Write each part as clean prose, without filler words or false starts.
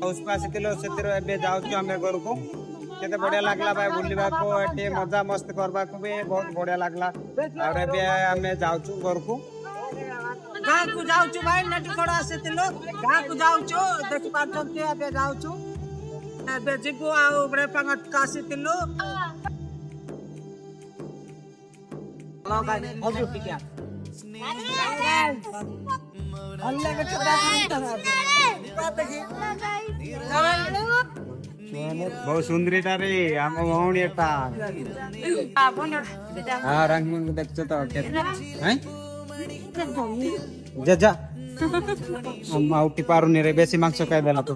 पुष्पा ଆସିଥିଲୁ ସେଥିରୁ ଏବେ ଯାଉଛୁ ଆମେ ଘରକୁ କେତେ ବଢିଆ ଲାଗିଲା ଭାଇ ବୁଲିବାକୁ ଏଠି ମଜା ମସ୍ତି କରିବାକୁ ବି ବହୁତ ବଢିଆ ଲାଗିଲା ଆଉ ଏବେ ଆମେ ଯାଉଛୁ ଘରକୁ ଗାଁକୁ ଯାଉଛୁ ଭାଇ ନେଟିକଡ଼ ଆସିଥିଲୁ ଗାଁକୁ ଯାଉଛୁ ଦେଖି ପାରୁଛନ୍ତି ଏବେ ଯାଉଛୁ ଏବେ ଯିବୁ ଆଉ ବ୍ରେପାଙ୍ଗଟକୁ ଆସିଥିଲୁ बहुत सुंदरी रे आम भौणी एटा हाँ रंग देख तो जेजा उठी पारुनी रे बेसी मांस खाई देला तो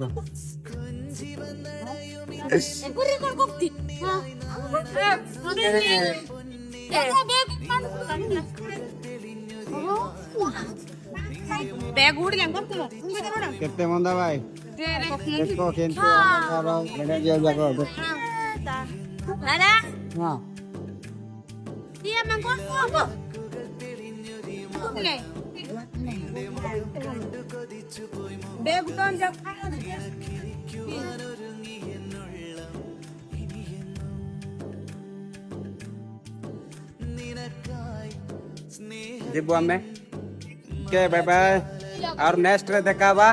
केते मंदा भाई देखो केंतो आरो मेरे जो जगह Nada. हां Dia mangkok apa? Beb ton jab जीबू हमें के बाय बाय और नेक्स्ट रे देखाबा